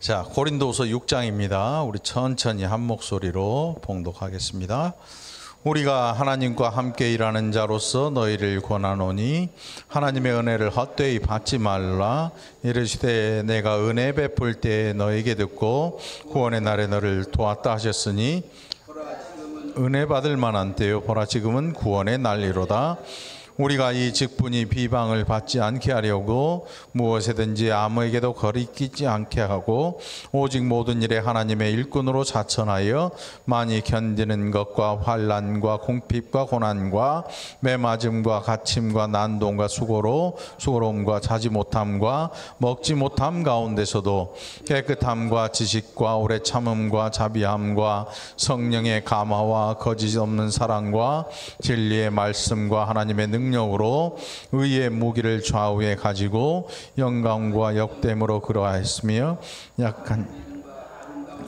자, 고린도후서 6장입니다. 우리 천천히 한 목소리로 봉독하겠습니다. 우리가 하나님과 함께 일하는 자로서 너희를 권하노니 하나님의 은혜를 헛되이 받지 말라. 이르시되 내가 은혜 베풀 때에 너에게 듣고 구원의 날에 너를 도왔다 하셨으니 은혜 받을 만한 때요 보라 지금은 구원의 날이로다. 우리가 이 직분이 비방을 받지 않게 하려고 무엇에든지 아무에게도 거리끼지 않게 하고 오직 모든 일에 하나님의 일꾼으로 자천하여 많이 견디는 것과 환난과 궁핍과 고난과 매맞음과 갇힘과 난동과 수고로움과 자지 못함과 먹지 못함 가운데서도 깨끗함과 지식과 오래 참음과 자비함과 성령의 감화와 거짓 없는 사랑과 진리의 말씀과 하나님의 능력으로 의의 무기를 좌우에 가지고 영광과 역됨으로 그러하였으며 약한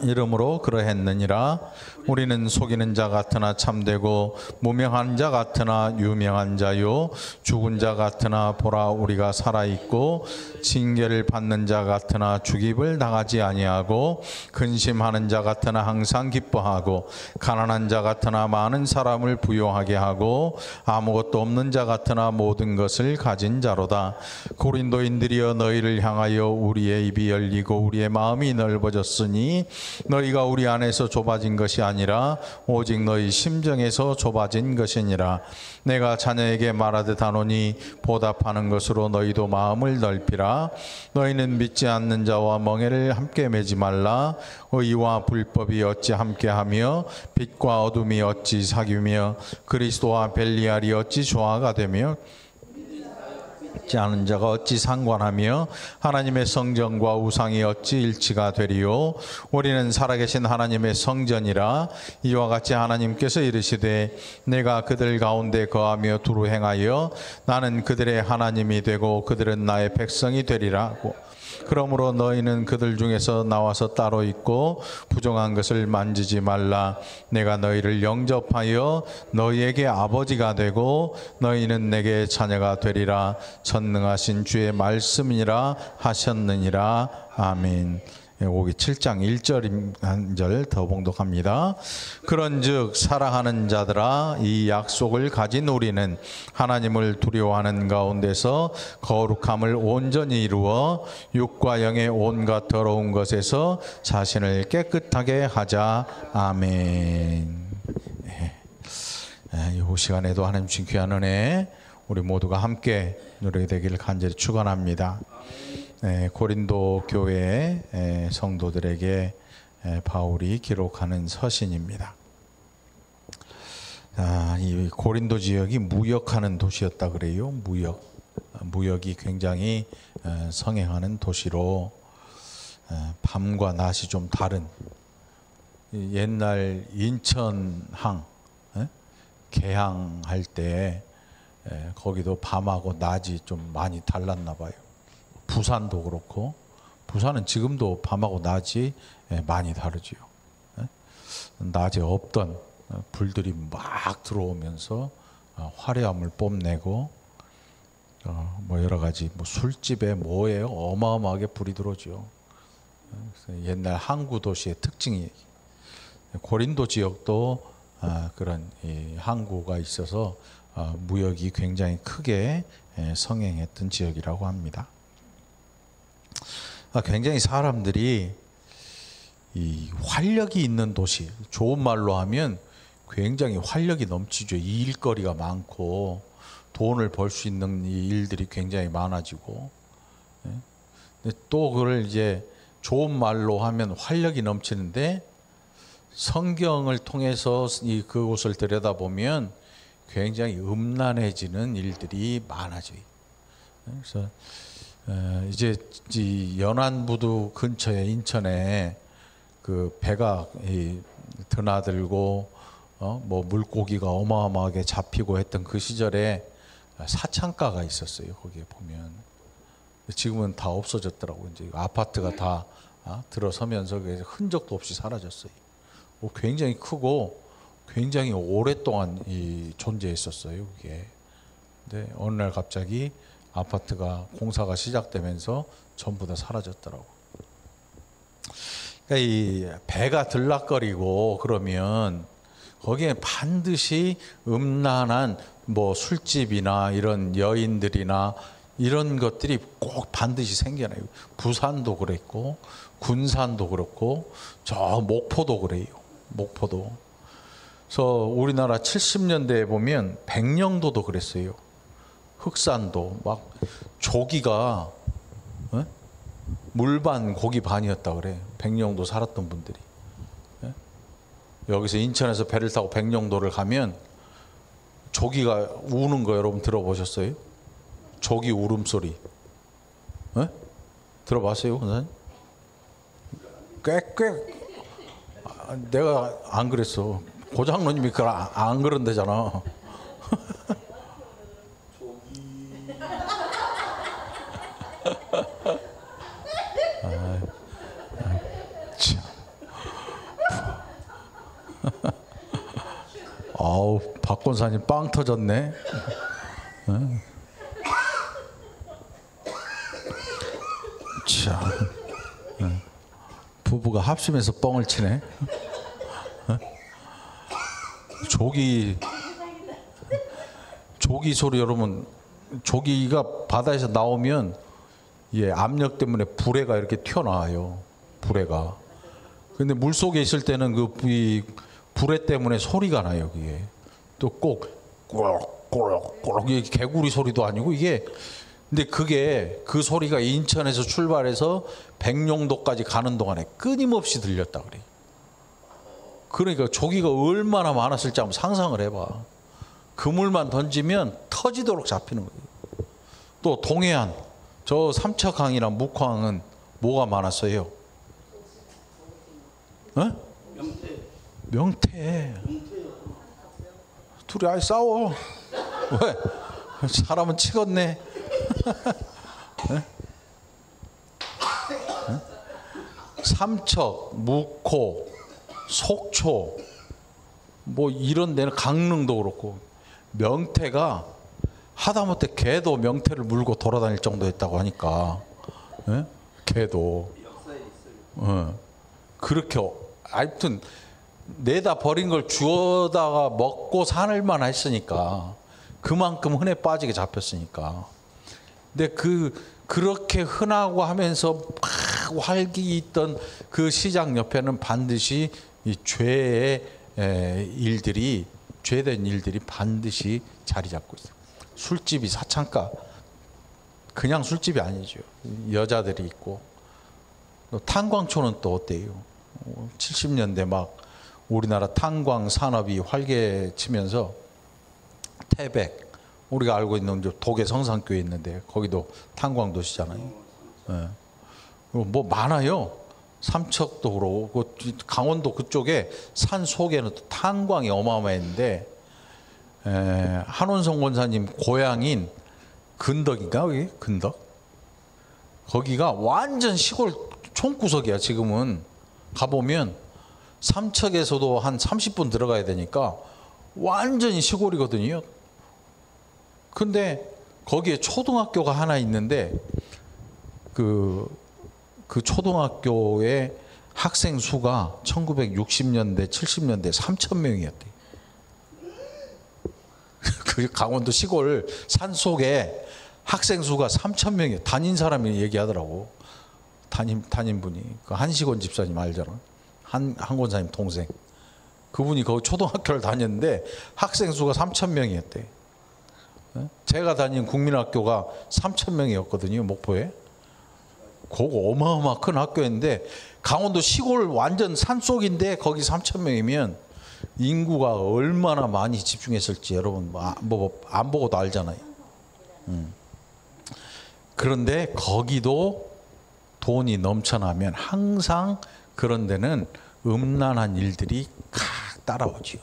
이름으로 그러했느니라. 우리는 속이는 자 같으나 참되고 무명한 자 같으나 유명한 자요 죽은 자 같으나 보라 우리가 살아있고 징계를 받는 자 같으나 죽임을 당하지 아니하고 근심하는 자 같으나 항상 기뻐하고 가난한 자 같으나 많은 사람을 부요하게 하고 아무것도 없는 자 같으나 모든 것을 가진 자로다. 고린도인들이여 너희를 향하여 우리의 입이 열리고 우리의 마음이 넓어졌으니 너희가 우리 안에서 좁아진 것이 아니라 오직 너희 심정에서 좁아진 것이니라. 내가 자녀에게 말하듯 하노니 보답하는 것으로 너희도 마음을 넓히라. 너희는 믿지 않는 자와 멍에를 함께 매지 말라. 의와 불법이 어찌 함께하며 빛과 어둠이 어찌 사귀며 그리스도와 벨리알이 어찌 조화가 되며 믿지 않은 자가 어찌 상관하며 하나님의 성전과 우상이 어찌 일치가 되리요. 우리는 살아계신 하나님의 성전이라. 이와 같이 하나님께서 이르시되 내가 그들 가운데 거하며 두루 행하여 나는 그들의 하나님이 되고 그들은 나의 백성이 되리라고. 그러므로 너희는 그들 중에서 나와서 따로 있고 부정한 것을 만지지 말라. 내가 너희를 영접하여 너희에게 아버지가 되고 너희는 내게 자녀가 되리라. 전능하신 주의 말씀이라 하셨느니라. 아멘. 여기 7장 1절 한 절 더 봉독합니다. 그런즉 사랑하는 자들아 이 약속을 가진 우리는 하나님을 두려워하는 가운데서 거룩함을 온전히 이루어 육과 영의 온갖 더러운 것에서 자신을 깨끗하게 하자. 아멘. 이 시간에도 하나님 주신 귀한 은혜 우리 모두가 함께 누리게 되기를 간절히 축원합니다. 고린도 교회 성도들에게 바울이 기록하는 서신입니다. 이 고린도 지역이 무역하는 도시였다 그래요. 무역이 굉장히 성행하는 도시로 밤과 낮이 좀 다른 옛날 인천항 개항할 때 거기도 밤하고 낮이 좀 많이 달랐나 봐요. 부산도 그렇고 부산은 지금도 밤하고 낮이 많이 다르지요. 낮에 없던 불들이 막 들어오면서 화려함을 뽐내고 뭐 여러 가지 뭐 술집에 뭐예요 어마어마하게 불이 들어오죠. 옛날 항구 도시의 특징이 고린도 지역도 그런 항구가 있어서 무역이 굉장히 크게 성행했던 지역이라고 합니다. 굉장히 사람들이 이 활력이 있는 도시, 좋은 말로 하면 굉장히 활력이 넘치죠. 일거리가 많고 돈을 벌 수 있는 이 일들이 굉장히 많아지고, 근데 또 그걸 이제 좋은 말로 하면 활력이 넘치는데 성경을 통해서 그곳을 들여다보면 굉장히 음란해지는 일들이 많아져요. 그래서 이제 연안부두 근처에 인천에 그 배가 드나들고 뭐 물고기가 어마어마하게 잡히고 했던 그 시절에 사창가가 있었어요. 거기에 보면 지금은 다 없어졌더라고요. 이제 아파트가 다 들어서면서 흔적도 없이 사라졌어요. 굉장히 크고 굉장히 오랫동안 존재했었어요. 그게. 근데 어느 날 갑자기 아파트가 공사가 시작되면서 전부 다 사라졌더라고. 그러니까 이 배가 들락거리고 그러면 거기에 반드시 음란한 뭐 술집이나 이런 여인들이나 이런 것들이 꼭 반드시 생겨나요. 부산도 그랬고 군산도 그렇고 저 목포도 그래요. 목포도. 그래서 우리나라 70년대에 보면 백령도도 그랬어요. 흑산도 막 조기가 물반 고기 반이었다 그래. 백령도 살았던 분들이. 여기서 인천에서 배를 타고 백령도를 가면 조기가 우는 거 여러분 들어보셨어요? 조기 울음소리. 들어봤어요, 선생님? 꽥꽥. 내가 안 그랬어. 고장로님이 그걸 안 그런대잖아. 아우, 박 권사님 빵 터졌네. 자, 부부가 합심해서 뻥을 치네. 조기 소리 여러분, 조기가 바다에서 나오면 예, 압력 때문에 불에가 이렇게 튀어나와요. 불에가. 근데 물 속에 있을 때는 이 불에 때문에 소리가 나요. 그게 또 꼭 꼬락꼬락꼬락 이게 개구리 소리도 아니고 이게 근데 그게 그 소리가 인천에서 출발해서 백령도까지 가는 동안에 끊임없이 들렸다 그래. 그러니까 조기가 얼마나 많았을지 한번 상상을 해봐. 그물만 던지면 터지도록 잡히는 거예요. 또 동해안 저 삼척항이나 묵항은 뭐가 많았어요? 명태. 둘이 아예 싸워. 왜? 사람은 치겠네. 삼척, 묵호, 속초 뭐 이런 데는 강릉도 그렇고 명태가 하다못해 개도 명태를 물고 돌아다닐 정도였다고 하니까 개도 그렇게 하여튼 내다 버린 걸 주워다가 먹고 살만 했으니까 그만큼 흔해 빠지게 잡혔으니까. 근데 그렇게 흔하고 하면서 막 활기 있던 그 시장 옆에는 반드시 이 죄의 일들이 죄된 일들이 반드시 자리 잡고 있어요. 술집이 사창가 그냥 술집이 아니죠. 여자들이 있고 탄광초는 또 어때요? 70년대 막 우리나라 탄광 산업이 활개치면서 태백 우리가 알고 있는 독일 성산교회 있는데 거기도 탄광 도시잖아요. 네. 뭐 많아요. 삼척도 그렇고 강원도 그쪽에 산 속에는 또 탄광이 어마어마했는데 한원성 권사님 고향인 근덕인가 여기 근덕 거기가 완전 시골 총구석이야. 지금은 가보면 삼척에서도 한 30분 들어가야 되니까 완전히 시골이거든요. 근데 거기에 초등학교가 하나 있는데 그 초등학교의 학생 수가 1960년대 70년대 3,000명이었대. 그 강원도 시골 산 속에 학생 수가 3,000명이에요. 다닌 사람이 얘기하더라고. 담임 분이 그 한시곤 집사님 알잖아. 한 권사님 동생. 그분이 거기 초등학교를 다녔는데 학생 수가 3,000명이었대. 제가 다닌 국민학교가 3,000명이었거든요. 목포에. 그거 어마어마 큰 학교였는데 강원도 시골 완전 산속인데 거기 3,000명이면 인구가 얼마나 많이 집중했을지 여러분 뭐 안 보고도 알잖아요. 그런데 거기도 돈이 넘쳐나면 항상 그런 데는 음란한 일들이 칵 따라오죠.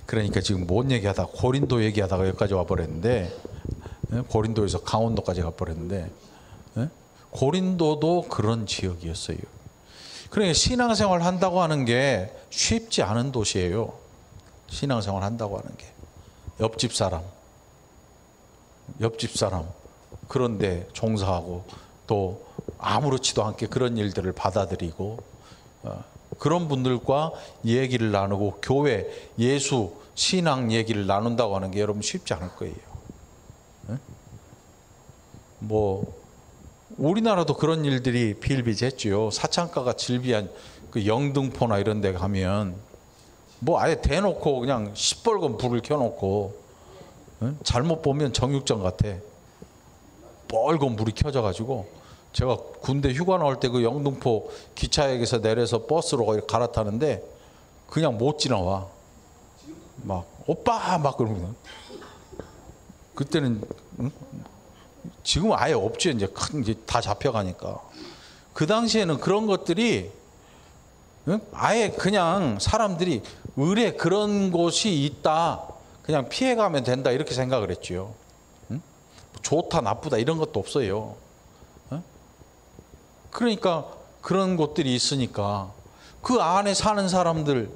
그러니까 지금 뭔 얘기하다가 고린도 얘기하다가 여기까지 와버렸는데 고린도에서 강원도까지 가버렸는데 고린도도 그런 지역이었어요. 그러니까 신앙생활 한다고 하는 게 쉽지 않은 도시예요. 신앙생활 한다고 하는 게 옆집 사람 그런데 종사하고 또 아무렇지도 않게 그런 일들을 받아들이고 그런 분들과 얘기를 나누고 교회, 예수, 신앙 얘기를 나눈다고 하는 게 여러분 쉽지 않을 거예요. 뭐 우리나라도 그런 일들이 비일비재했죠. 사창가가 질비한 그 영등포나 이런 데 가면 뭐 아예 대놓고 그냥 시뻘건 불을 켜놓고, 잘못 보면 정육점 같아. 빨간 불이 켜져가지고 제가 군대 휴가 나올 때 그 영등포 기차역에서 내려서 버스로 갈아타는데 그냥 못 지나와. 막 오빠 막 그러면, 그때는 지금은 아예 없죠. 이제 다 잡혀가니까. 그 당시에는 그런 것들이 아예 그냥 사람들이 을에 그런 곳이 있다, 그냥 피해가면 된다 이렇게 생각을 했죠. 좋다 나쁘다 이런 것도 없어요. 그러니까 그런 곳들이 있으니까 그 안에 사는 사람들,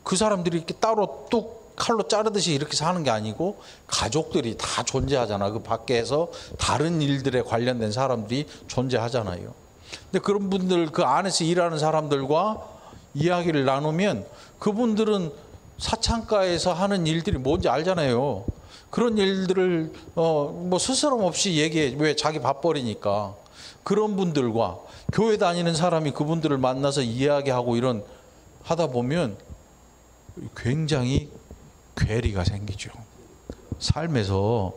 그 사람들이 이렇게 따로 뚝 칼로 자르듯이 이렇게 사는 게 아니고 가족들이 다 존재하잖아. 그 밖에서 다른 일들에 관련된 사람들이 존재하잖아요. 근데 그런 분들, 그 안에서 일하는 사람들과 이야기를 나누면 그분들은 사창가에서 하는 일들이 뭔지 알잖아요. 그런 일들을 뭐 스스럼 없이 얘기해. 왜? 자기 밥벌이니까. 그런 분들과 교회 다니는 사람이 그분들을 만나서 이야기하고 이런 하다 보면 굉장히 괴리가 생기죠. 삶에서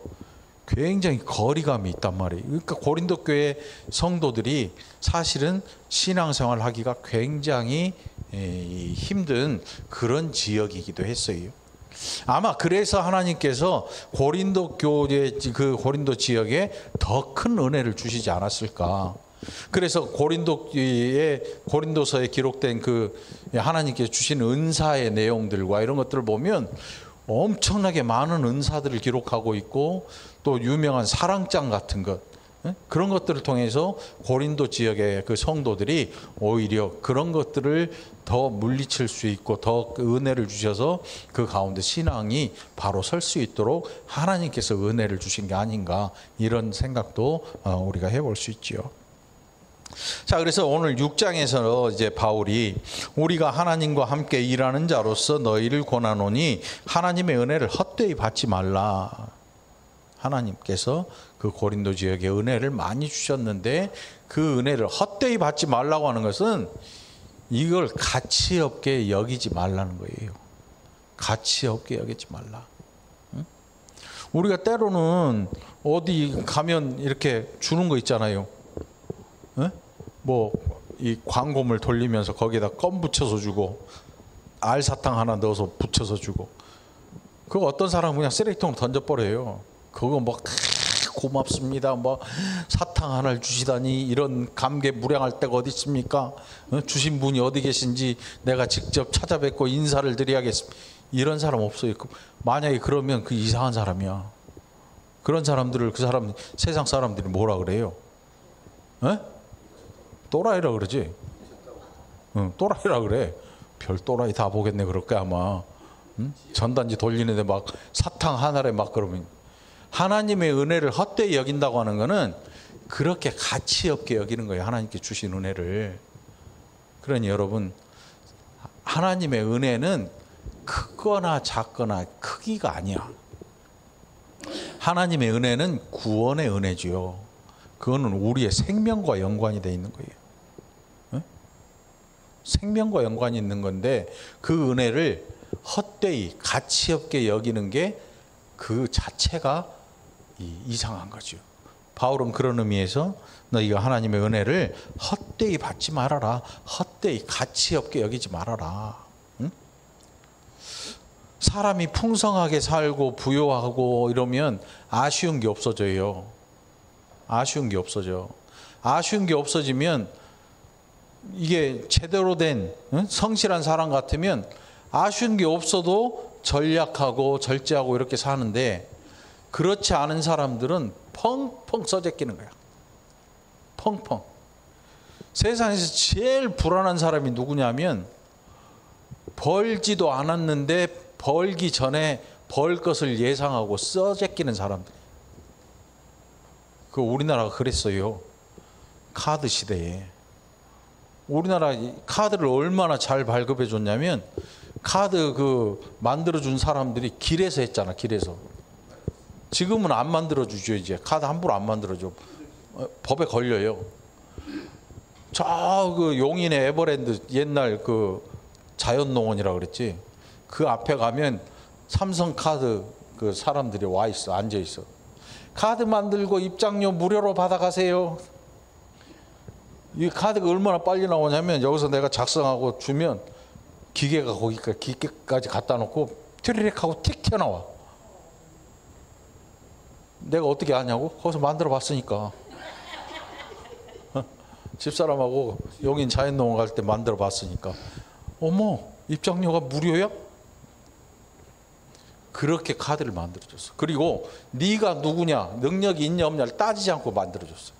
굉장히 거리감이 있단 말이에요. 그러니까 고린도 교회 성도들이 사실은 신앙생활 하기가 굉장히 힘든 그런 지역이기도 했어요. 아마 그래서 하나님께서 고린도 교회, 그 고린도 지역에 더 큰 은혜를 주시지 않았을까. 그래서 고린도서에 기록된 그 하나님께서 주신 은사의 내용들과 이런 것들을 보면 엄청나게 많은 은사들을 기록하고 있고, 또 유명한 사랑장 같은 것, 그런 것들을 통해서 고린도 지역의 그 성도들이 오히려 그런 것들을 더 물리칠 수 있고 더 은혜를 주셔서 그 가운데 신앙이 바로 설 수 있도록 하나님께서 은혜를 주신 게 아닌가, 이런 생각도 우리가 해볼 수 있지요. 자, 그래서 오늘 6장에서 이제 바울이 우리가 하나님과 함께 일하는 자로서 너희를 권하노니 하나님의 은혜를 헛되이 받지 말라. 하나님께서 그 고린도 지역에 은혜를 많이 주셨는데 그 은혜를 헛되이 받지 말라고 하는 것은 이걸 가치 없게 여기지 말라는 거예요. 가치 없게 여기지 말라. 우리가 때로는 어디 가면 이렇게 주는 거 있잖아요. 뭐 이 광고물 돌리면서 거기에다 껌 붙여서 주고 알사탕 하나 넣어서 붙여서 주고, 그거 어떤 사람은 그냥 쓰레기통으로 던져버려요. 그거 뭐 고맙습니다, 뭐 사탕 하나를 주시다니, 이런 감개무량할 때가 어디 있습니까? 주신 분이 어디 계신지 내가 직접 찾아뵙고 인사를 드려야겠습니다. 이런 사람 없어요. 만약에 그러면 그 이상한 사람이야. 그런 사람들을 그 사람, 세상 사람들이 뭐라 그래요? 또라이라 그러지. 또라이라 그래. 별 또라이 다 보겠네 그럴 거야 아마. 전단지 돌리는데 막 사탕 하나에 막 그러면, 하나님의 은혜를 헛되이 여긴다고 하는 거는 그렇게 가치 없게 여기는 거예요. 하나님께 주신 은혜를. 그러니 여러분, 하나님의 은혜는 크거나 작거나 크기가 아니야. 하나님의 은혜는 구원의 은혜지요. 그거는 우리의 생명과 연관이 돼 있는 거예요. 생명과 연관이 있는 건데 그 은혜를 헛되이 가치 없게 여기는 게 그 자체가 이상한 거죠. 바울은 그런 의미에서 너희가 하나님의 은혜를 헛되이 받지 말아라. 헛되이 가치 없게 여기지 말아라. 사람이 풍성하게 살고 부유하고 이러면 아쉬운 게 없어져요. 아쉬운 게 없어져. 아쉬운 게 없어지면 이게 제대로 된 성실한 사람 같으면 아쉬운 게 없어도 전략하고 절제하고 이렇게 사는데, 그렇지 않은 사람들은 펑펑 써제끼는 거야. 펑펑. 세상에서 제일 불안한 사람이 누구냐면 벌지도 않았는데 벌기 전에 벌 것을 예상하고 써제끼는 사람들. 그 우리나라가 그랬어요. 카드 시대에. 우리나라 카드를 얼마나 잘 발급해 줬냐면 카드 그 만들어준 사람들이 길에서 했잖아. 길에서. 지금은 안 만들어주죠. 이제 카드 함부로 안 만들어줘. 법에 걸려요. 저 그 용인의 에버랜드 옛날 그 자연농원이라 그랬지. 그 앞에 가면 삼성카드 그 사람들이 와 있어. 앉아 있어. 카드 만들고 입장료 무료로 받아가세요. 이 카드가 얼마나 빨리 나오냐면 여기서 내가 작성하고 주면 기계가 기계까지 갖다 놓고 트리릭 하고 틱 튀어나와. 내가 어떻게 아냐고? 거기서 만들어 봤으니까. 집사람하고 용인 자연농원 갈 때 만들어 봤으니까. 어머, 입장료가 무료야? 그렇게 카드를 만들어줬어. 그리고 네가 누구냐, 능력이 있냐 없냐를 따지지 않고 만들어줬어.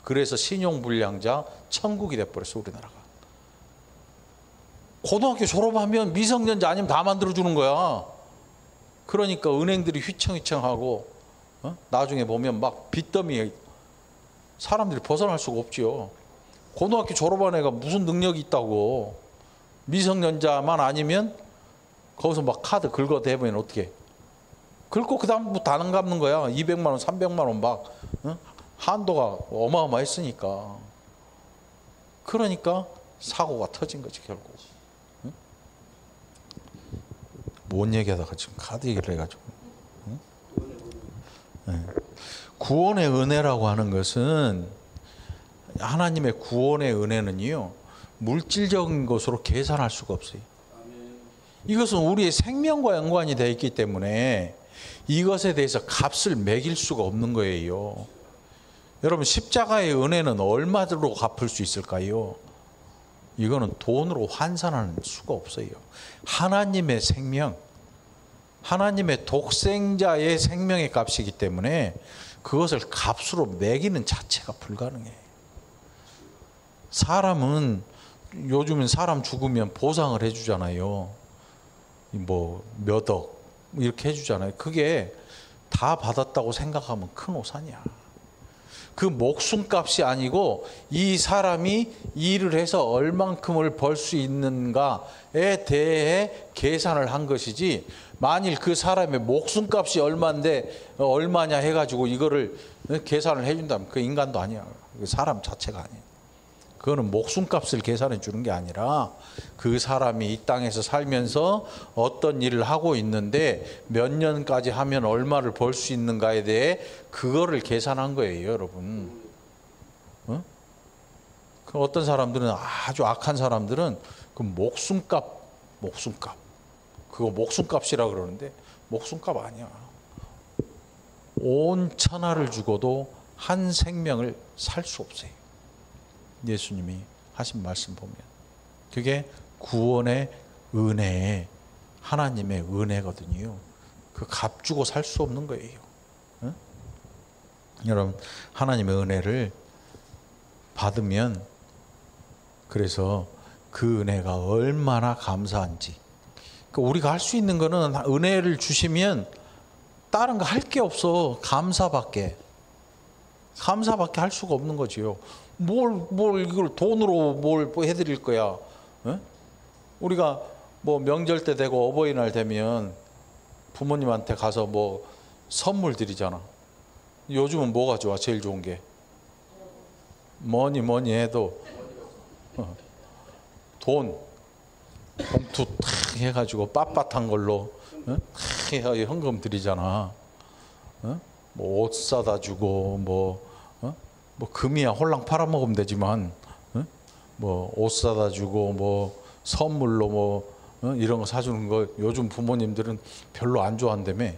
그래서 신용불량자 천국이 돼버렸어, 우리나라가. 고등학교 졸업하면 미성년자 아니면 다 만들어주는 거야. 그러니까 은행들이 휘청휘청하고 나중에 보면 막 빚더미에 사람들이 벗어날 수가 없지요. 고등학교 졸업한 애가 무슨 능력이 있다고. 미성년자만 아니면 거기서 막 카드 긁어대면 어떻게. 긁고 그 다음부터 안 갚는 거야. 200만 원, 300만 원 막 한도가 어마어마했으니까. 그러니까 사고가 터진 거지 결국. 뭔 얘기하다가 지금 카드 얘기를 해가지고. 구원의 은혜라고 하는 것은, 하나님의 구원의 은혜는요, 물질적인 것으로 계산할 수가 없어요. 이것은 우리의 생명과 연관이 되어 있기 때문에 이것에 대해서 값을 매길 수가 없는 거예요. 여러분, 십자가의 은혜는 얼마로 갚을 수 있을까요? 이거는 돈으로 환산할 수가 없어요. 하나님의 생명, 하나님의 독생자의 생명의 값이기 때문에 그것을 값으로 매기는 자체가 불가능해요. 사람은 요즘은 사람 죽으면 보상을 해주잖아요. 뭐 몇 억 이렇게 해주잖아요. 그게 다 받았다고 생각하면 큰 오산이야. 그 목숨값이 아니고 이 사람이 일을 해서 얼만큼을 벌 수 있는가에 대해 계산을 한 것이지, 만일 그 사람의 목숨값이 얼마냐 해가지고 이거를 계산을 해준다면 그 인간도 아니야. 그 사람 자체가 아니야. 그거는 목숨값을 계산해 주는 게 아니라 그 사람이 이 땅에서 살면서 어떤 일을 하고 있는데 몇 년까지 하면 얼마를 벌 수 있는가에 대해 그거를 계산한 거예요, 여러분. 그 어떤 사람들은, 아주 악한 사람들은 그 목숨값 그거 목숨값이라 그러는데 목숨값 아니야. 온 천하를 주고도 한 생명을 살 수 없어요. 예수님이 하신 말씀 보면 그게 구원의 은혜, 하나님의 은혜거든요. 그 값 주고 살 수 없는 거예요. 응? 여러분, 하나님의 은혜를 받으면, 그래서 그 은혜가 얼마나 감사한지. 그러니까 우리가 할 수 있는 거는, 은혜를 주시면 다른 거 할 게 없어. 감사밖에 할 수가 없는 거지요. 뭘 이걸 돈으로 뭘 해드릴 거야. 에? 우리가 뭐 명절 때 되고 어버이날 되면 부모님한테 가서 뭐 선물 드리잖아. 요즘은 뭐가 좋아? 제일 좋은 게 뭐니 해도 돈 봉투 탁 해가지고 빳빳한 걸로 현금 드리잖아. 뭐 옷 사다 주고 뭐 금이야 홀랑 팔아먹으면 되지만, 뭐 옷 사다 주고 뭐 선물로 뭐 이런 거 사주는 거 요즘 부모님들은 별로 안 좋아한다며.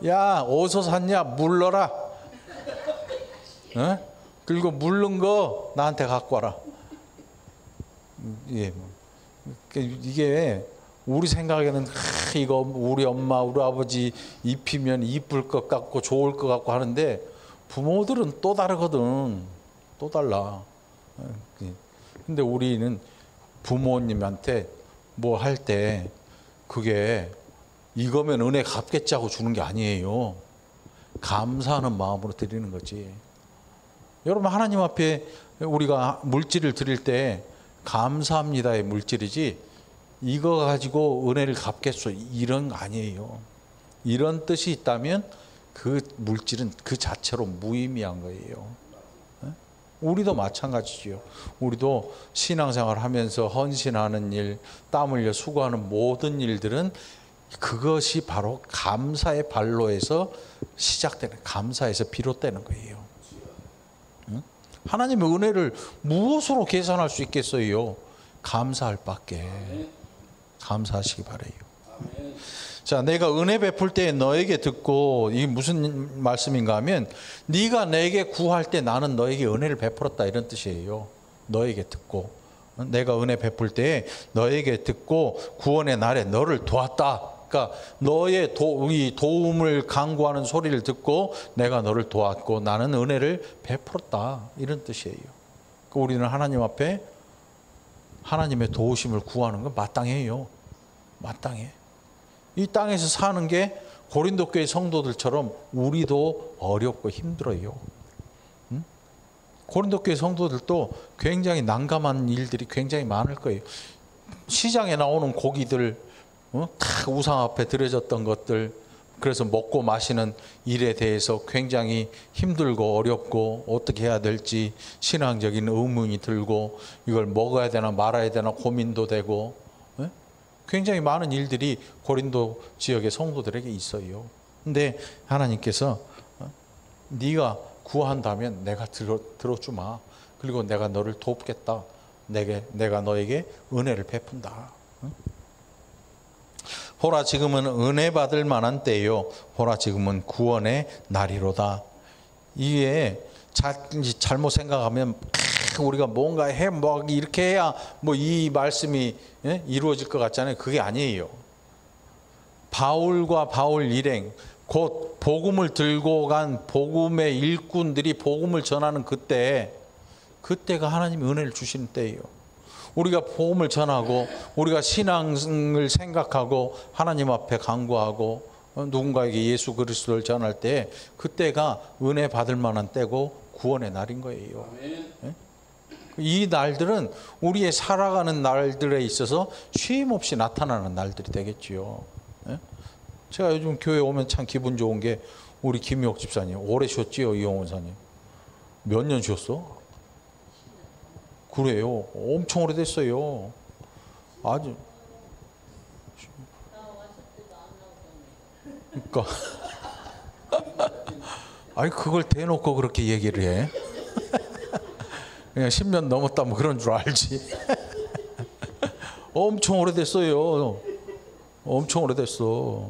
야, 어디서 샀냐? 물러라. 그리고 물른 거 나한테 갖고 와라. 이게 우리 생각에는 이거 우리 엄마 우리 아버지 입히면 이쁠 것 같고 좋을 것 같고 하는데, 부모들은 또 다르거든. 또 달라. 근데 우리는 부모님한테 뭐 할 때 그게 이거면 은혜 갚겠지 하고 주는 게 아니에요. 감사하는 마음으로 드리는 거지. 여러분, 하나님 앞에 우리가 물질을 드릴 때 감사합니다의 물질이지 이거 가지고 은혜를 갚겠소 이런 거 아니에요. 이런 뜻이 있다면 그 물질은 그 자체로 무의미한 거예요. 우리도 마찬가지죠. 우리도 신앙생활 하면서 헌신하는 일, 땀 흘려 수고하는 모든 일들은 그것이 바로 감사의 발로에서 시작되는, 감사에서 비롯되는 거예요. 하나님의 은혜를 무엇으로 계산할 수 있겠어요? 감사할 밖에. 감사하시기 바라요. 자, 내가 은혜 베풀 때 너에게 듣고, 이게 무슨 말씀인가 하면 네가 내게 구할 때 나는 너에게 은혜를 베풀었다 이런 뜻이에요. 너에게 듣고, 내가 은혜 베풀 때 너에게 듣고 구원의 날에 너를 도왔다. 그러니까 너의 도움을 간구하는 소리를 듣고 내가 너를 도왔고 나는 은혜를 베풀었다 이런 뜻이에요. 그러니까 우리는 하나님 앞에 하나님의 도우심을 구하는 건 마땅해요. 마땅해. 이 땅에서 사는 게 고린도 교회 성도들처럼 우리도 어렵고 힘들어요. 고린도 교회 성도들도 굉장히 난감한 일들이 굉장히 많을 거예요. 시장에 나오는 고기들, 다 우상 앞에 드려졌던 것들, 그래서 먹고 마시는 일에 대해서 굉장히 힘들고 어렵고 어떻게 해야 될지 신앙적인 의문이 들고 이걸 먹어야 되나 말아야 되나 고민도 되고, 굉장히 많은 일들이 고린도 지역의 성도들에게 있어요. 근데 하나님께서 네가 구한다면 내가 들어주마. 그리고 내가 너를 돕겠다. 내가 너에게 은혜를 베푼다. 보라 지금은 은혜 받을 만한 때요. 보라 지금은 구원의 날이로다. 이게 잘못 생각하면 우리가 뭔가 뭐 이렇게 해야 뭐 이 말씀이 이루어질 것 같잖아요. 그게 아니에요. 바울과 바울 일행, 곧 복음을 들고 간 복음의 일꾼들이 복음을 전하는 그때가 하나님의 은혜를 주시는 때예요. 우리가 복음을 전하고 우리가 신앙을 생각하고 하나님 앞에 간구하고 누군가에게 예수 그리스도를 전할 때 그때가 은혜 받을 만한 때고 구원의 날인 거예요. 이 날들은 우리의 살아가는 날들에 있어서 쉼 없이 나타나는 날들이 되겠지요. 제가 요즘 교회 오면 참 기분 좋은 게 우리 김미옥 집사님 오래 쉬었지요. 이용원 사님 몇 년 쉬었어? 그래요. 엄청 오래됐어요. 아주. 그러니까 아니 그걸 대놓고 그렇게 얘기를 해. 그냥 10년 넘었다 뭐 그런 줄 알지. 엄청 오래됐어요. 엄청 오래됐어.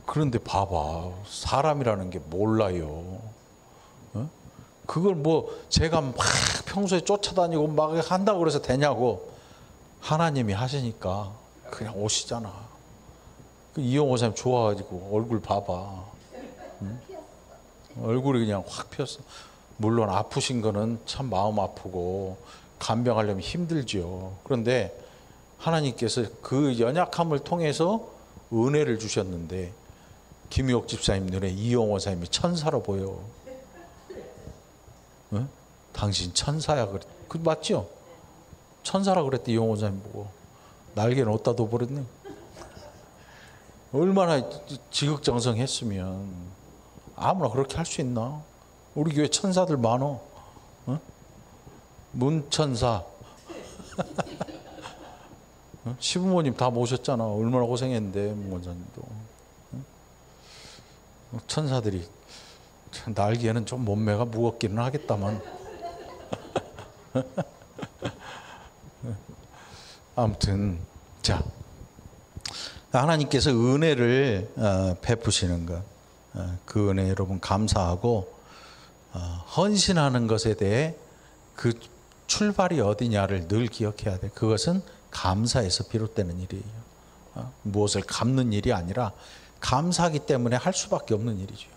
그런데 봐봐. 사람이라는 게 몰라요. 그걸 뭐 제가 막 평소에 쫓아다니고 막 한다고 그래서 되냐고. 하나님이 하시니까 그냥 오시잖아. 이용호 사님 좋아가지고 얼굴 봐봐. 얼굴이 그냥 확 폈어. 물론 아프신 거는 참 마음 아프고 간병하려면 힘들죠. 그런데 하나님께서 그 연약함을 통해서 은혜를 주셨는데 김유옥 집사님 눈에 이용호 사님이 천사로 보여. 응? 당신 천사야 그랬. 그 맞죠? 천사라 그랬대. 이용호 사님 보고 날개는 어디다 둬버렸네. 얼마나 지극정성했으면 아무나 그렇게 할 수 있나? 우리 교회 천사들 많어. 응? 문천사. 시부모님 다 모셨잖아. 얼마나 고생했는데 문원사님도. 천사들이 날개는 좀 몸매가 무겁기는 하겠다만 아무튼 자 하나님께서 은혜를 베푸시는 것, 그 은혜 여러분 감사하고 헌신하는 것에 대해 그 출발이 어디냐를 늘 기억해야 돼. 그것은 감사에서 비롯되는 일이에요. 무엇을 갚는 일이 아니라 감사하기 때문에 할 수밖에 없는 일이죠.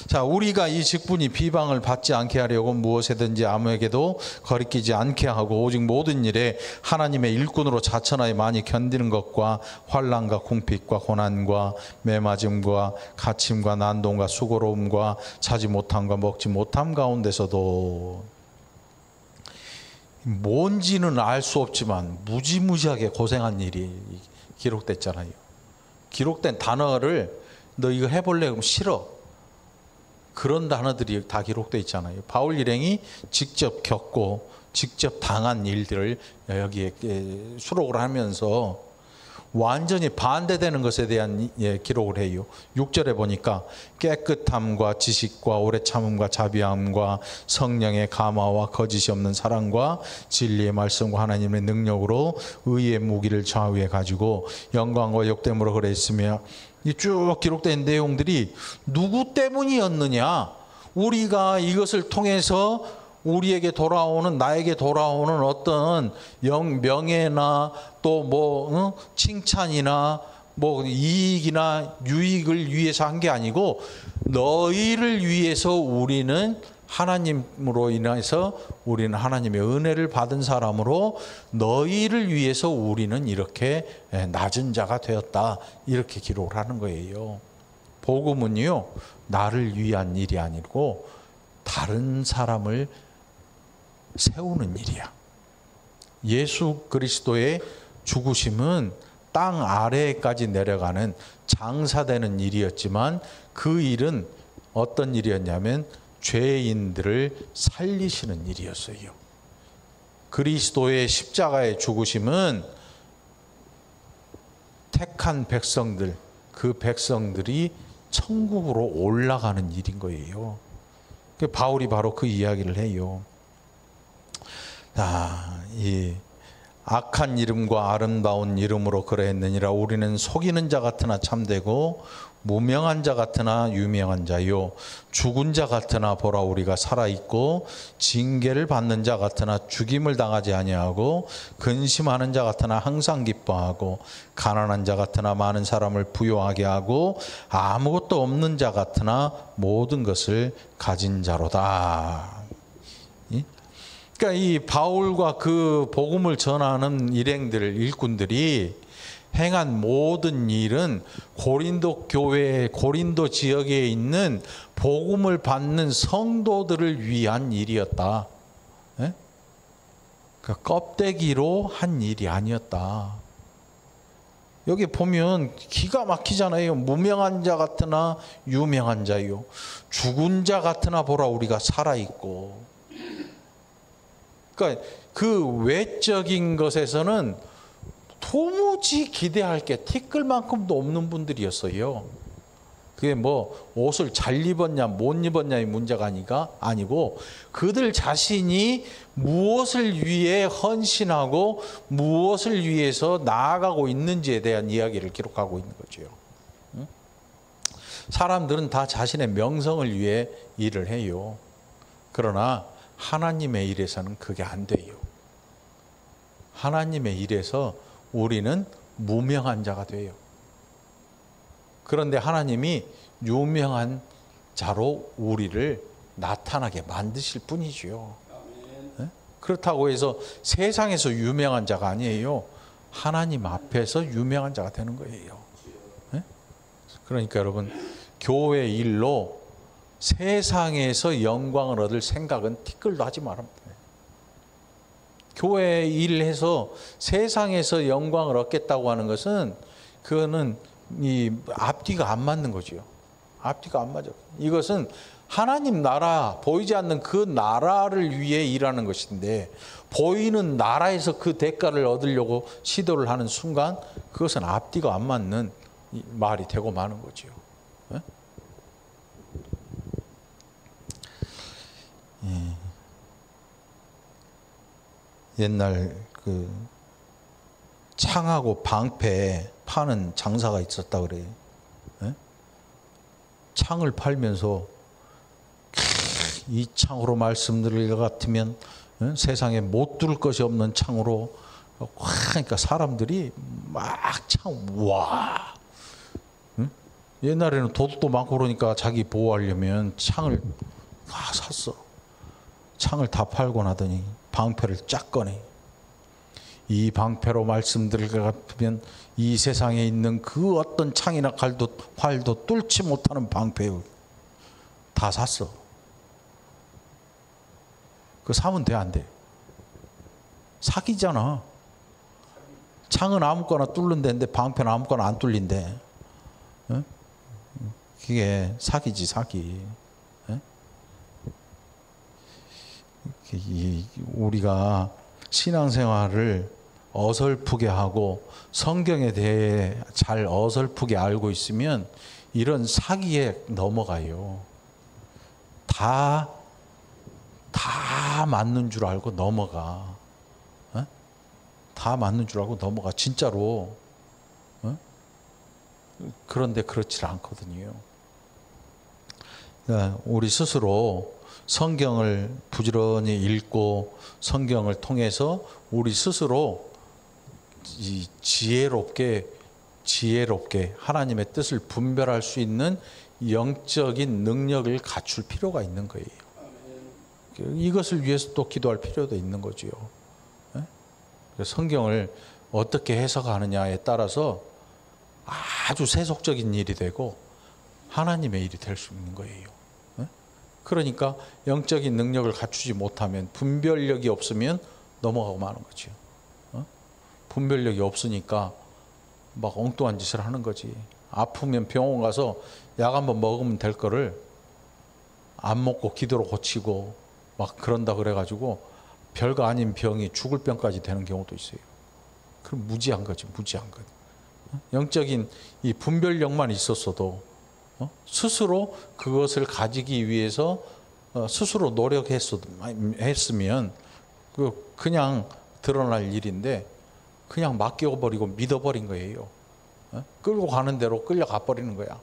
자, 우리가 이 직분이 비방을 받지 않게 하려고 무엇에든지 아무에게도 거리끼지 않게 하고 오직 모든 일에 하나님의 일꾼으로 자천하여 많이 견디는 것과 환난과 궁핍과 고난과 매맞음과 갇힘과 난동과 수고로움과 자지 못함과 먹지 못함 가운데서도 뭔지는 알 수 없지만 무지무지하게 고생한 일이 기록됐잖아요. 기록된 단어를 너 이거 해볼래? 그럼 싫어. 그런 단어들이 다 기록되어 있잖아요. 바울 일행이 직접 겪고 직접 당한 일들을 여기에 수록을 하면서 완전히 반대되는 것에 대한 기록을 해요. 6절에 보니까 깨끗함과 지식과 오래 참음과 자비함과 성령의 감화와 거짓이 없는 사랑과 진리의 말씀과 하나님의 능력으로 의의 무기를 좌우에 가지고 영광과 욕됨으로 그래 있으며, 이 쭉 기록된 내용들이 누구 때문이었느냐? 우리가 이것을 통해서 우리에게 돌아오는, 나에게 돌아오는 어떤 명예나 또 칭찬이나 이익이나 유익을 위해서 한 게 아니고 너희를 위해서 우리는 하나님으로 인해서 우리는 하나님의 은혜를 받은 사람으로 너희를 위해서 우리는 이렇게 낮은 자가 되었다. 이렇게 기록을 하는 거예요. 복음은요, 나를 위한 일이 아니고 다른 사람을 세우는 일이야. 예수 그리스도의 죽으심은 땅 아래까지 내려가는 장사되는 일이었지만 그 일은 어떤 일이었냐면 죄인들을 살리시는 일이었어요. 그리스도의 십자가의 죽으심은 택한 백성들, 그 백성들이 천국으로 올라가는 일인 거예요. 바울이 바로 그 이야기를 해요. 이 악한 이름과 아름다운 이름으로 그러했느니라. 우리는 속이는 자 같으나 참되고 무명한 자 같으나 유명한 자요, 죽은 자 같으나 보라 우리가 살아있고 징계를 받는 자 같으나 죽임을 당하지 아니하고 근심하는 자 같으나 항상 기뻐하고 가난한 자 같으나 많은 사람을 부요하게 하고 아무것도 없는 자 같으나 모든 것을 가진 자로다. 그러니까 이 바울과 그 복음을 전하는 일행들, 일꾼들이 행한 모든 일은 고린도 교회, 고린도 지역에 있는 복음을 받는 성도들을 위한 일이었다. 예? 그러니까 껍데기로 한 일이 아니었다. 여기 보면 기가 막히잖아요. 무명한 자 같으나 유명한 자요, 죽은 자 같으나 보라 우리가 살아있고. 그러니까 그 외적인 것에서는 도무지 기대할 게 티끌만큼도 없는 분들이었어요. 그게 옷을 잘 입었냐 못 입었냐의 문제가 아니고 그들 자신이 무엇을 위해 헌신하고 무엇을 위해서 나아가고 있는지에 대한 이야기를 기록하고 있는 거죠. 사람들은 다 자신의 명성을 위해 일을 해요. 그러나 하나님의 일에서는 그게 안 돼요. 하나님의 일에서 우리는 무명한 자가 돼요. 그런데 하나님이 유명한 자로 우리를 나타나게 만드실 뿐이죠. 네? 그렇다고 해서 세상에서 유명한 자가 아니에요. 하나님 앞에서 유명한 자가 되는 거예요. 네? 그러니까 여러분, 교회 일로 세상에서 영광을 얻을 생각은 티끌도 하지 말합니다. 교회 일을 해서 세상에서 영광을 얻겠다고 하는 것은 그거는 이 앞뒤가 안 맞는 거죠. 앞뒤가 안 맞아. 이것은 하나님 나라, 보이지 않는 그 나라를 위해 일하는 것인데 보이는 나라에서 그 대가를 얻으려고 시도를 하는 순간 그것은 앞뒤가 안 맞는 말이 되고 마는 거죠. 네? 옛날 그 창하고 방패 파는 장사가 있었다 그래요. 네? 창을 팔면서 이 창으로 말씀드릴 것 같으면 세상에 못 둘 것이 없는 창으로, 그러니까 사람들이 막 창, 와, 옛날에는 도둑도 많고 그러니까 자기 보호하려면 창을 다 샀어. 창을 다 팔고 나더니 방패를 쫙 꺼내. 이 방패로 말씀드릴 것 같으면 이 세상에 있는 그 어떤 창이나 활도 뚫지 못하는 방패 다 샀어. 그거 사면 돼, 안 돼? 사기잖아. 창은 아무거나 뚫는 데인데 방패는 아무거나 안 뚫린대. 어? 그게 사기지, 사기. 어? 우리가 신앙생활을 어설프게 하고 성경에 대해 잘 어설프게 알고 있으면 이런 사기에 넘어가요. 다 맞는 줄 알고 넘어가. 어? 다 맞는 줄 알고 넘어가. 진짜로. 어? 그런데 그렇지 않거든요. 그러니까 우리 스스로 성경을 부지런히 읽고 성경을 통해서 우리 스스로 이 지혜롭게 하나님의 뜻을 분별할 수 있는 영적인 능력을 갖출 필요가 있는 거예요. 이것을 위해서 또 기도할 필요도 있는 거지요. 성경을 어떻게 해석하느냐에 따라서 아주 세속적인 일이 되고 하나님의 일이 될 수 있는 거예요. 그러니까 영적인 능력을 갖추지 못하면, 분별력이 없으면 넘어가고 마는 거죠. 분별력이 없으니까 막 엉뚱한 짓을 하는 거지. 아프면 병원 가서 약 한번 먹으면 될 거를 안 먹고 기도로 고치고 막 그런다 그래가지고 별거 아닌 병이 죽을 병까지 되는 경우도 있어요. 그럼 무지한 거지, 무지한 것. 영적인 이 분별력만 있었어도 스스로 그것을 가지기 위해서 스스로 노력했으면 그냥 드러날 일인데 그냥 맡겨버리고 믿어버린 거예요. 끌고 가는 대로 끌려가 버리는 거야.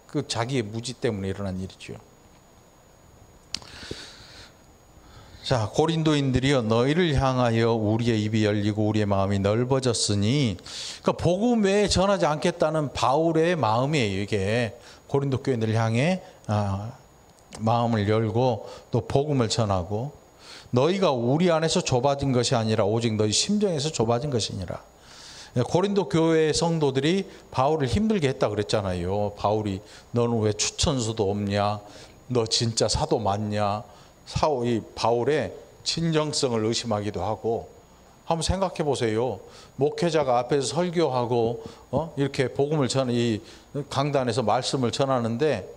그 자기의 무지 때문에 일어난 일이죠. 자, 고린도인들이여 너희를 향하여 우리의 입이 열리고 우리의 마음이 넓어졌으니, 그러니까 복음 외에 전하지 않겠다는 바울의 마음이에요. 이게 고린도 교인들을 향해 마음을 열고 또 복음을 전하고, 너희가 우리 안에서 좁아진 것이 아니라 오직 너희 심정에서 좁아진 것이니라. 고린도 교회 성도들이 바울을 힘들게 했다 그랬잖아요. 바울이 너는 왜 추천서도 없냐? 너 진짜 사도 맞냐? 이 바울의 진정성을 의심하기도 하고. 한번 생각해 보세요. 목회자가 앞에서 설교하고 이렇게 복음을 이 강단에서 말씀을 전하는데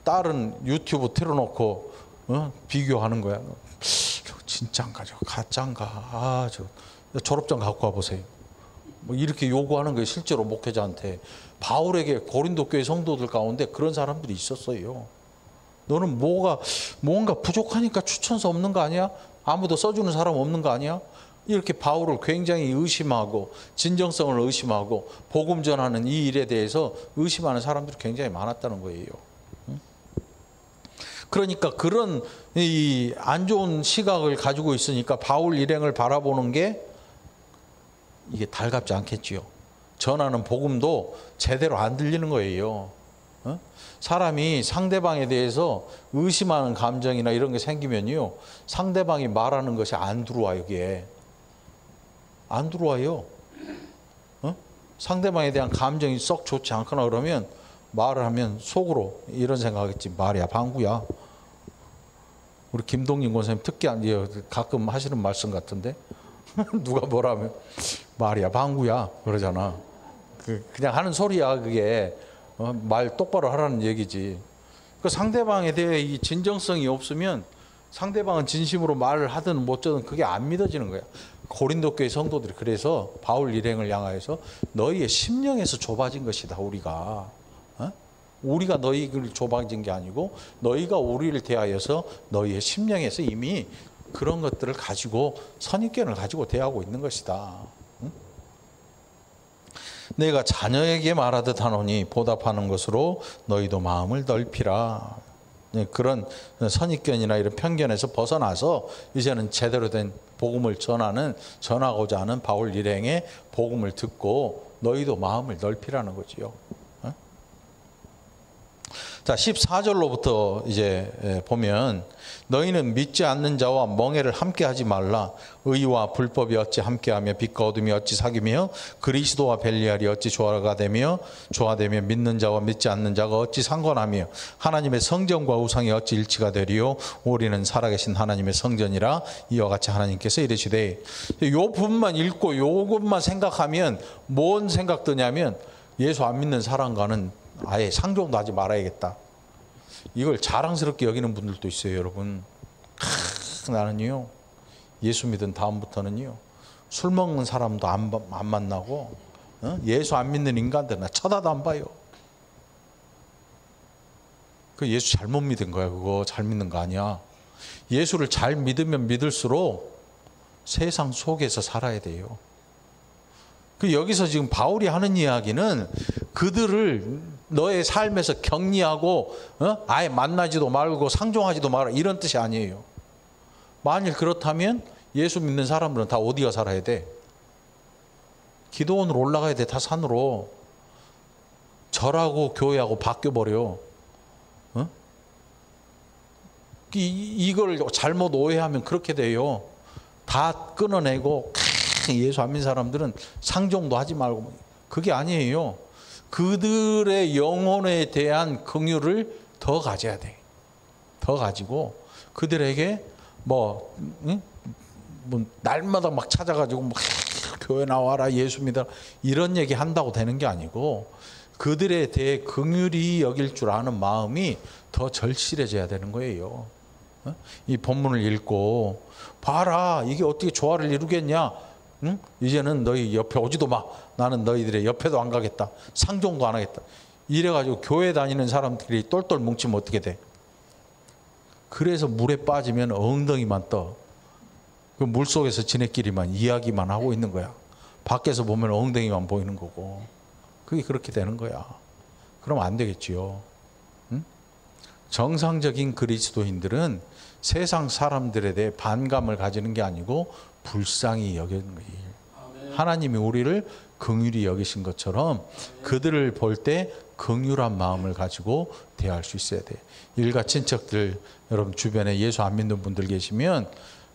딸은 유튜브 틀어놓고 비교하는 거야. 진짠가 저 가짠가. 저 졸업장 갖고 와보세요. 뭐 이렇게 요구하는 거예요. 실제로 목회자한테. 바울에게 고린도 교회 성도들 가운데 그런 사람들이 있었어요. 너는 뭔가 부족하니까 추천서 없는 거 아니야? 아무도 써주는 사람 없는 거 아니야? 이렇게 바울을 굉장히 의심하고 진정성을 의심하고 복음 전하는 이 일에 대해서 의심하는 사람들이 굉장히 많았다는 거예요. 그러니까 그런 이 안 좋은 시각을 가지고 있으니까 바울 일행을 바라보는 게 이게 달갑지 않겠지요. 전하는 복음도 제대로 안 들리는 거예요. 사람이 상대방에 대해서 의심하는 감정이나 이런 게 생기면요, 상대방이 말하는 것이 안 들어와요. 여기에 안 들어와요. 상대방에 대한 감정이 썩 좋지 않거나 그러면 말을 하면 속으로 이런 생각하겠지. 말이야 방구야. 우리 김동진 권사님 특기한 가끔 하시는 말씀 같은데 누가 뭐라 하면 말이야 방구야 그러잖아. 그냥 하는 소리야. 그게 말 똑바로 하라는 얘기지. 그 상대방에 대해 이 진정성이 없으면 상대방은 진심으로 말을 하든 못하든 그게 안 믿어지는 거야. 고린도 교회 성도들이 그래서 바울 일행을 향하여서 너희의 심령에서 좁아진 것이다. 우리가 너희를 좁아진 게 아니고 너희가 우리를 대하여서 너희의 심령에서 이미 그런 것들을 가지고 선입견을 가지고 대하고 있는 것이다. 내가 자녀에게 말하듯 하노니 보답하는 것으로 너희도 마음을 넓히라. 그런 선입견이나 이런 편견에서 벗어나서 이제는 제대로 된 복음을 전하고자 하는 바울 일행의 복음을 듣고 너희도 마음을 넓히라는 거지요. 자, 14절로부터 이제 보면 너희는 믿지 않는 자와 멍에를 함께 하지 말라. 의와 불법이 어찌 함께하며 빛과 어둠이 어찌 사귀며 그리스도와 벨리알이 어찌 조화되며 믿는 자와 믿지 않는 자가 어찌 상관하며 하나님의 성전과 우상이 어찌 일치가 되리요. 우리는 살아계신 하나님의 성전이라. 이와 같이 하나님께서 이르시되. 요 부분만 읽고 요것만 생각하면 뭔 생각 드냐면 예수 안 믿는 사람과는 아예 상종도 하지 말아야겠다. 이걸 자랑스럽게 여기는 분들도 있어요, 여러분. 나는요, 예수 믿은 다음부터는요, 술 먹는 사람도 안 만나고, 예수 안 믿는 인간들 나 쳐다도 안 봐요. 그 예수 잘못 믿은 거야. 그거 잘 믿는 거 아니야. 예수를 잘 믿으면 믿을수록 세상 속에서 살아야 돼요. 그 여기서 지금 바울이 하는 이야기는 그들을 너의 삶에서 격리하고 아예 만나지도 말고 상종하지도 마라 이런 뜻이 아니에요. 만일 그렇다면 예수 믿는 사람들은 다 어디가 살아야 돼? 기도원으로 올라가야 돼. 다 산으로. 절하고 교회하고 바뀌어버려. 이걸 잘못 오해하면 그렇게 돼요. 다 끊어내고 예수 안 믿는 사람들은 상종도 하지 말고. 그게 아니에요. 그들의 영혼에 대한 긍휼을 더 가져야 돼. 더 가지고 그들에게 뭐 날마다 막 찾아가지고 막 교회 나와라 예수 믿어라 이런 얘기 한다고 되는 게 아니고 그들에 대해 긍휼히 여길 줄 아는 마음이 더 절실해져야 되는 거예요. 이 본문을 읽고 봐라 이게 어떻게 조화를 이루겠냐. 응? 이제는 너희 옆에 오지도 마. 나는 너희들의 옆에도 안 가겠다. 상종도 안 하겠다. 이래가지고 교회 다니는 사람들이 똘똘 뭉치면 어떻게 돼? 그래서 물에 빠지면 엉덩이만 떠. 그 물속에서 지네끼리만 이야기만 하고 있는 거야. 밖에서 보면 엉덩이만 보이는 거고. 그게 그렇게 되는 거야. 그럼 안 되겠지요. 응? 정상적인 그리스도인들은 세상 사람들에 대해 반감을 가지는 게 아니고 불쌍히 여기는 거예요. 하나님이 우리를 긍휼히 여기신 것처럼 그들을 볼 때 긍휼한 마음을 가지고 대할 수 있어야 돼. 일가 친척들 여러분 주변에 예수 안 믿는 분들 계시면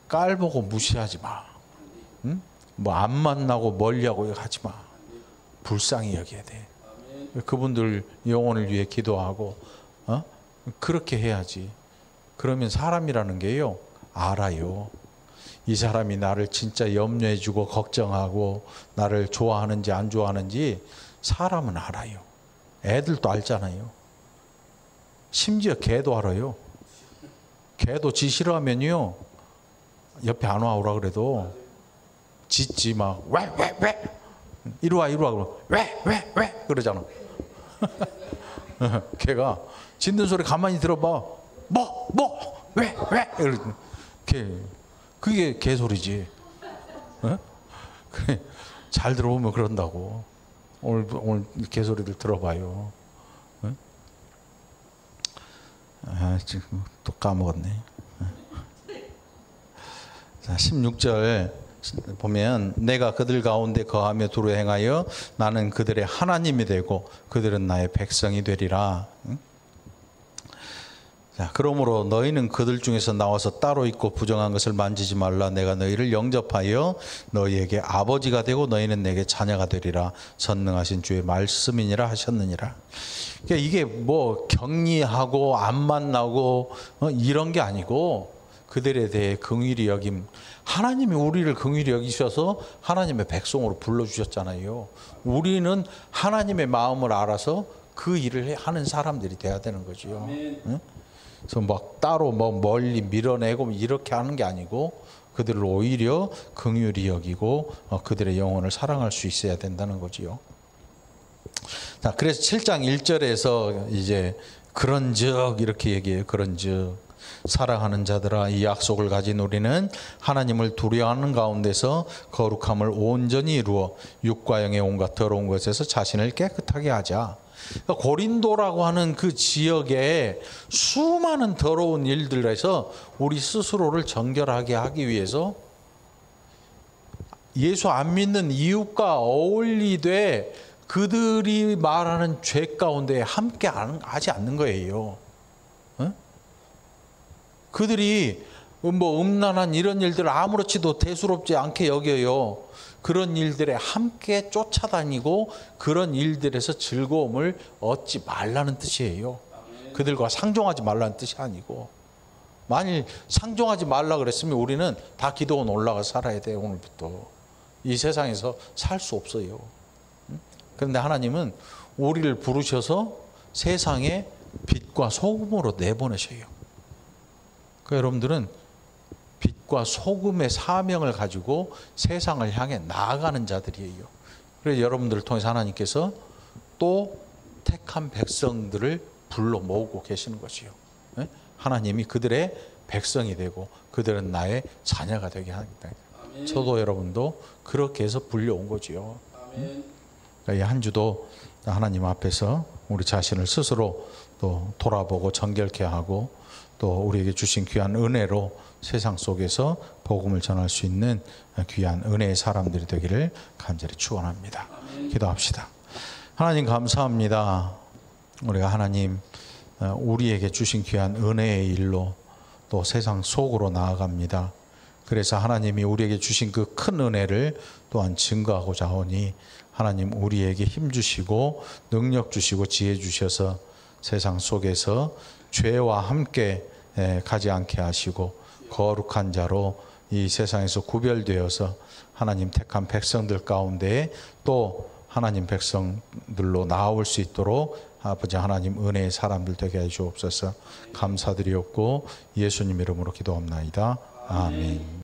깔보고 무시하지 마. 응? 뭐 안 만나고 멀리하고 하지 마. 불쌍히 여겨야 돼. 그분들 영혼을 위해 기도하고 그렇게 해야지. 그러면 사람이라는 게요 알아요. 이 사람이 나를 진짜 염려해주고 걱정하고 나를 좋아하는지 안 좋아하는지 사람은 알아요. 애들도 알잖아요. 심지어 개도 알아요. 개도 지 싫어하면요 옆에 안 와오라 그래도 짖지 막 왜 이리 와 그러면 왜 그러잖아. 개가 짖는 소리 가만히 들어봐. 왜 그게 개소리지. 그래, 잘 들어보면 그런다고. 오늘 개소리들 들어봐요. 지금 또 까먹었네. 자, 16절 보면 내가 그들 가운데 거하며 두루 행하여 나는 그들의 하나님이 되고 그들은 나의 백성이 되리라. 자, 그러므로 너희는 그들 중에서 나와서 따로 있고 부정한 것을 만지지 말라. 내가 너희를 영접하여 너희에게 아버지가 되고 너희는 내게 자녀가 되리라. 전능하신 주의 말씀이니라 하셨느니라. 그러니까 이게 뭐 격리하고 안 만나고 이런 게 아니고 그들에 대해 긍휼히 여김. 하나님이 우리를 긍휼히 여기셔서 하나님의 백성으로 불러주셨잖아요. 우리는 하나님의 마음을 알아서 그 일을 하는 사람들이 돼야 되는 거죠. 응? 그래서 막 따로 뭐 멀리 밀어내고 이렇게 하는 게 아니고 그들을 오히려 긍휼히 여기고 그들의 영혼을 사랑할 수 있어야 된다는 거지요. 자, 그래서 7장 1절에서 이제 그런즉 이렇게 얘기해요. 그런즉 사랑하는 자들아 이 약속을 가진 우리는 하나님을 두려워하는 가운데서 거룩함을 온전히 이루어 육과 영의 온갖 더러운 것에서 자신을 깨끗하게 하자. 그러니까 고린도라고 하는 그 지역에 수많은 더러운 일들에서 우리 스스로를 정결하게 하기 위해서 예수 안 믿는 이웃과 어울리되 그들이 말하는 죄 가운데 함께 하지 않는 거예요. 어? 그들이 뭐 음란한 이런 일들을 아무렇지도 대수롭지 않게 여겨요. 그런 일들에 함께 쫓아다니고 그런 일들에서 즐거움을 얻지 말라는 뜻이에요. 그들과 상종하지 말라는 뜻이 아니고, 만일 상종하지 말라 그랬으면 우리는 다 기도원 올라가 살아야 돼요. 오늘부터 이 세상에서 살 수 없어요. 그런데 하나님은 우리를 부르셔서 세상에 빛과 소금으로 내보내셔요. 그러니까 여러분들은 빛과 소금의 사명을 가지고 세상을 향해 나아가는 자들이에요. 그래서 여러분들을 통해서 하나님께서 또 택한 백성들을 불러 모으고 계시는 것이요. 하나님이 그들의 백성이 되고 그들은 나의 자녀가 되게 합니다. 저도 여러분도 그렇게 해서 불려온 거지요. 이 한 주도 하나님 앞에서 우리 자신을 스스로 또 돌아보고 정결케 하고 또 우리에게 주신 귀한 은혜로 세상 속에서 복음을 전할 수 있는 귀한 은혜의 사람들이 되기를 간절히 축원합니다. 기도합시다. 하나님 감사합니다. 우리가 하나님 우리에게 주신 귀한 은혜의 일로 또 세상 속으로 나아갑니다. 그래서 하나님이 우리에게 주신 그 큰 은혜를 또한 증거하고자 하오니 하나님 우리에게 힘 주시고 능력 주시고 지혜 주셔서 세상 속에서 죄와 함께 가지 않게 하시고 거룩한 자로 이 세상에서 구별되어서 하나님 택한 백성들 가운데 또 하나님 백성들로 나올 수 있도록 아버지 하나님 은혜의 사람들 되게 해 주옵소서. 감사드리옵고 예수님 이름으로 기도합나이다. 아멘.